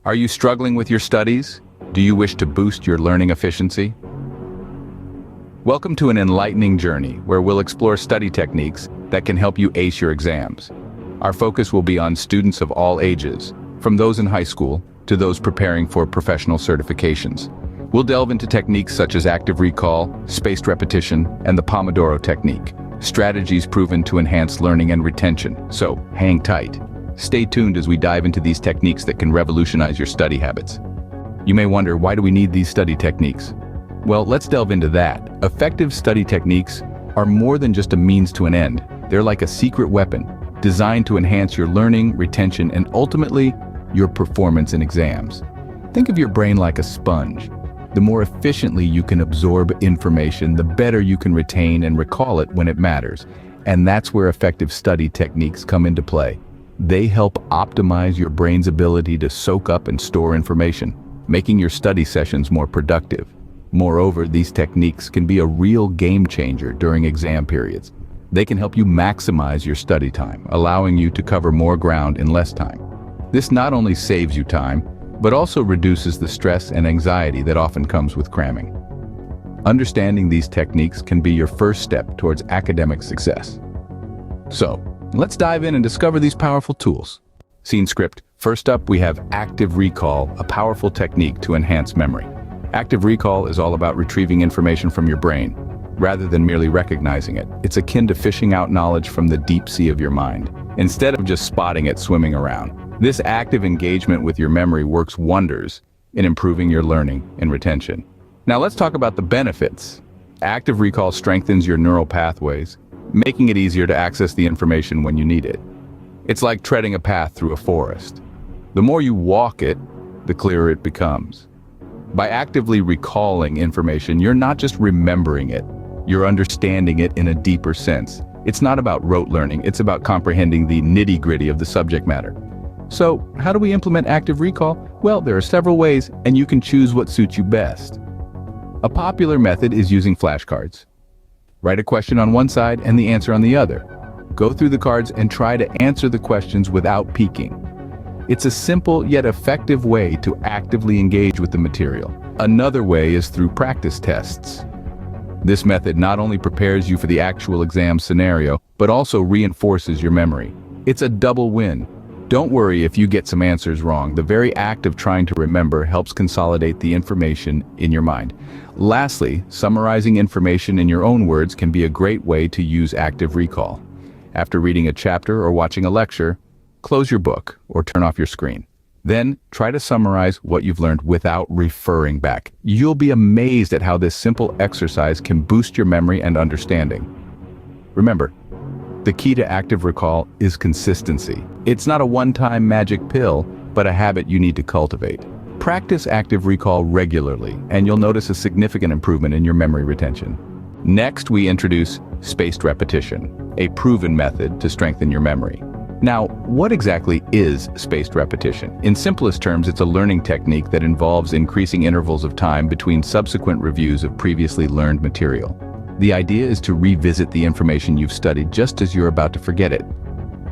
Are you struggling with your studies? Do you wish to boost your learning efficiency? Welcome to an enlightening journey where we'll explore study techniques that can help you ace your exams. Our focus will be on students of all ages, from those in high school to those preparing for professional certifications. We'll delve into techniques such as active recall, spaced repetition, and the Pomodoro technique, strategies proven to enhance learning and retention. So, hang tight. Stay tuned as we dive into these techniques that can revolutionize your study habits. You may wonder, why do we need these study techniques? Well, let's delve into that. Effective study techniques are more than just a means to an end. They're like a secret weapon, designed to enhance your learning, retention, and ultimately, your performance in exams. Think of your brain like a sponge. The more efficiently you can absorb information, the better you can retain and recall it when it matters. And that's where effective study techniques come into play. They help optimize your brain's ability to soak up and store information, making your study sessions more productive. Moreover, these techniques can be a real game changer during exam periods. They can help you maximize your study time, allowing you to cover more ground in less time. This not only saves you time, but also reduces the stress and anxiety that often comes with cramming. Understanding these techniques can be your first step towards academic success. So, let's dive in and discover these powerful tools. Scene script. First up, we have active recall, a powerful technique to enhance memory. Active recall is all about retrieving information from your brain, rather than merely recognizing it. It's akin to fishing out knowledge from the deep sea of your mind, instead of just spotting it swimming around. This active engagement with your memory works wonders in improving your learning and retention. Now let's talk about the benefits. Active recall strengthens your neural pathways, making it easier to access the information when you need it. It's like treading a path through a forest. The more you walk it, the clearer it becomes. By actively recalling information, you're not just remembering it, you're understanding it in a deeper sense. It's not about rote learning, it's about comprehending the nitty-gritty of the subject matter. So, how do we implement active recall? Well, there are several ways, and you can choose what suits you best. A popular method is using flashcards. Write a question on one side and the answer on the other. Go through the cards and try to answer the questions without peeking. It's a simple yet effective way to actively engage with the material. Another way is through practice tests. This method not only prepares you for the actual exam scenario, but also reinforces your memory. It's a double win. Don't worry if you get some answers wrong. The very act of trying to remember helps consolidate the information in your mind. Lastly, summarizing information in your own words can be a great way to use active recall. After reading a chapter or watching a lecture, close your book or turn off your screen. Then try to summarize what you've learned without referring back. You'll be amazed at how this simple exercise can boost your memory and understanding. Remember, the key to active recall is consistency. It's not a one-time magic pill, but a habit you need to cultivate. Practice active recall regularly, and you'll notice a significant improvement in your memory retention. Next, we introduce spaced repetition, a proven method to strengthen your memory. Now, what exactly is spaced repetition? In simplest terms, it's a learning technique that involves increasing intervals of time between subsequent reviews of previously learned material. The idea is to revisit the information you've studied just as you're about to forget it.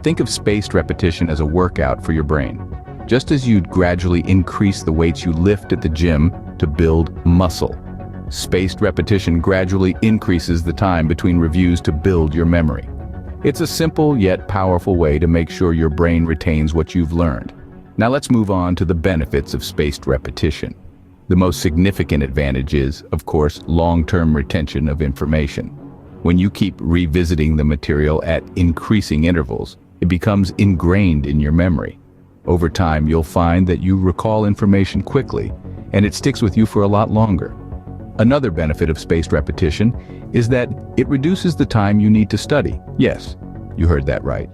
Think of spaced repetition as a workout for your brain. Just as you'd gradually increase the weights you lift at the gym to build muscle, spaced repetition gradually increases the time between reviews to build your memory. It's a simple yet powerful way to make sure your brain retains what you've learned. Now let's move on to the benefits of spaced repetition. The most significant advantage is, of course, long-term retention of information. When you keep revisiting the material at increasing intervals, it becomes ingrained in your memory. Over time, you'll find that you recall information quickly, and it sticks with you for a lot longer. Another benefit of spaced repetition is that it reduces the time you need to study. Yes, you heard that right.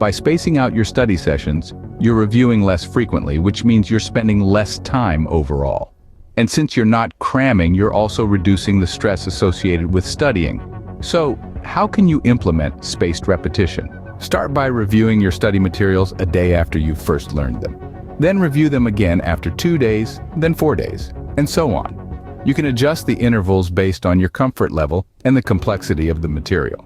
By spacing out your study sessions, you're reviewing less frequently, which means you're spending less time overall. And since you're not cramming, you're also reducing the stress associated with studying. So, how can you implement spaced repetition? Start by reviewing your study materials a day after you first learned them. Then review them again after 2 days, then 4 days, and so on. You can adjust the intervals based on your comfort level and the complexity of the material.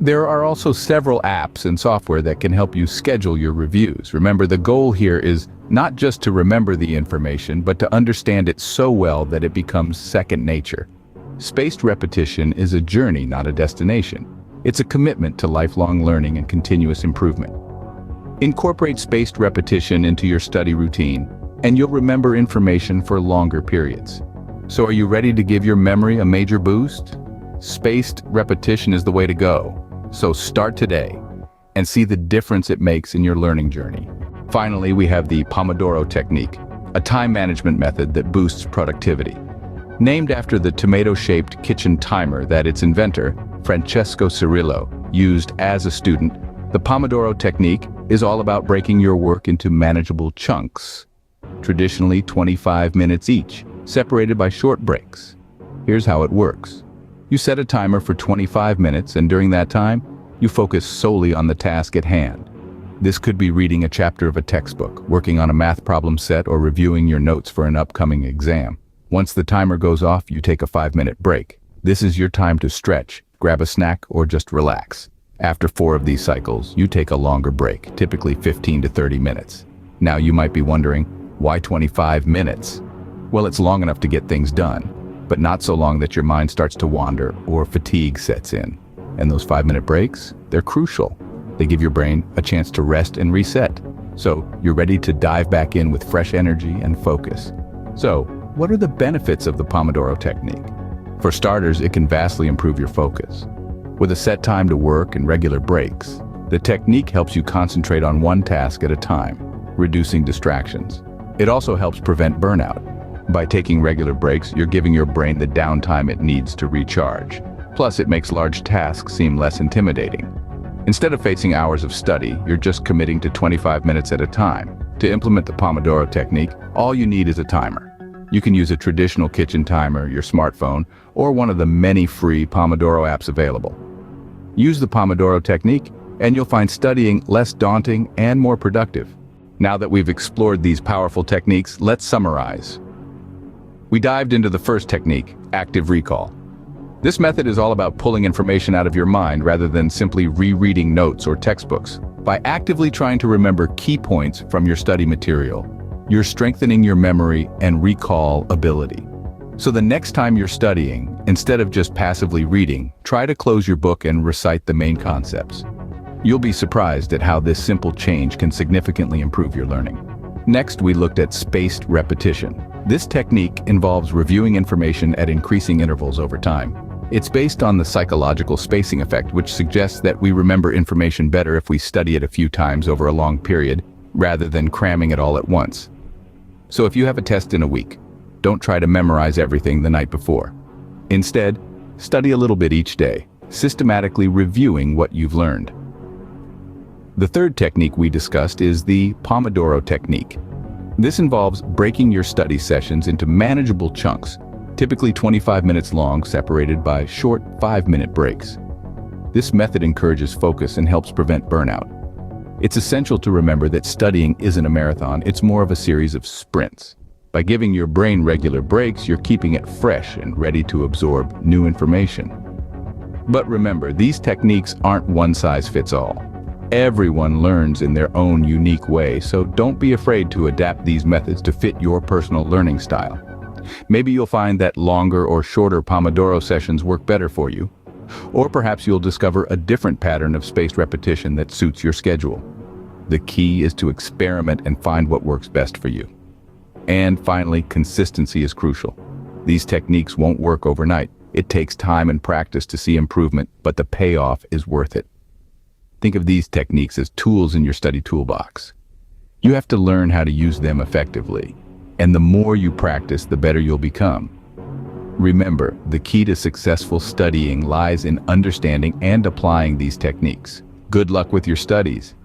There are also several apps and software that can help you schedule your reviews. Remember, the goal here is not just to remember the information, but to understand it so well that it becomes second nature. Spaced repetition is a journey, not a destination. It's a commitment to lifelong learning and continuous improvement. Incorporate spaced repetition into your study routine, and you'll remember information for longer periods. So are you ready to give your memory a major boost? Spaced repetition is the way to go. So start today and see the difference it makes in your learning journey. Finally, we have the Pomodoro Technique, a time management method that boosts productivity. Named after the tomato-shaped kitchen timer that its inventor, Francesco Cirillo, used as a student, the Pomodoro Technique is all about breaking your work into manageable chunks, traditionally 25 minutes each, separated by short breaks. Here's how it works. You set a timer for 25 minutes, and during that time, you focus solely on the task at hand. This could be reading a chapter of a textbook, working on a math problem set, or reviewing your notes for an upcoming exam. Once the timer goes off, you take a 5-minute break. This is your time to stretch, grab a snack, or just relax. After 4 of these cycles, you take a longer break, typically 15 to 30 minutes. Now you might be wondering, why 25 minutes? Well, it's long enough to get things done, but not so long that your mind starts to wander or fatigue sets in. And those 5-minute breaks, they're crucial. They give your brain a chance to rest and reset. So you're ready to dive back in with fresh energy and focus. So, what are the benefits of the Pomodoro Technique? For starters, it can vastly improve your focus. With a set time to work and regular breaks, the technique helps you concentrate on one task at a time, reducing distractions. It also helps prevent burnout. By taking regular breaks, you're giving your brain the downtime it needs to recharge. Plus, it makes large tasks seem less intimidating. Instead of facing hours of study, you're just committing to 25 minutes at a time. To implement the Pomodoro Technique, all you need is a timer. You can use a traditional kitchen timer, your smartphone, or one of the many free Pomodoro apps available. Use the Pomodoro Technique, and you'll find studying less daunting and more productive. Now that we've explored these powerful techniques, let's summarize. We dived into the first technique, active recall. This method is all about pulling information out of your mind rather than simply rereading notes or textbooks. By actively trying to remember key points from your study material, you're strengthening your memory and recall ability. So the next time you're studying, instead of just passively reading, try to close your book and recite the main concepts. You'll be surprised at how this simple change can significantly improve your learning. Next, we looked at spaced repetition. This technique involves reviewing information at increasing intervals over time. It's based on the psychological spacing effect, which suggests that we remember information better if we study it a few times over a long period, rather than cramming it all at once. So if you have a test in a week, don't try to memorize everything the night before. Instead, study a little bit each day, systematically reviewing what you've learned. The third technique we discussed is the Pomodoro Technique. This involves breaking your study sessions into manageable chunks, typically 25 minutes long, separated by short 5-minute breaks. This method encourages focus and helps prevent burnout. It's essential to remember that studying isn't a marathon, it's more of a series of sprints. By giving your brain regular breaks, you're keeping it fresh and ready to absorb new information. But remember, these techniques aren't one-size-fits-all. Everyone learns in their own unique way, so don't be afraid to adapt these methods to fit your personal learning style. Maybe you'll find that longer or shorter Pomodoro sessions work better for you. Or perhaps you'll discover a different pattern of spaced repetition that suits your schedule. The key is to experiment and find what works best for you. And finally, consistency is crucial. These techniques won't work overnight. It takes time and practice to see improvement, but the payoff is worth it. Think of these techniques as tools in your study toolbox. You have to learn how to use them effectively. And the more you practice, the better you'll become. Remember, the key to successful studying lies in understanding and applying these techniques. Good luck with your studies,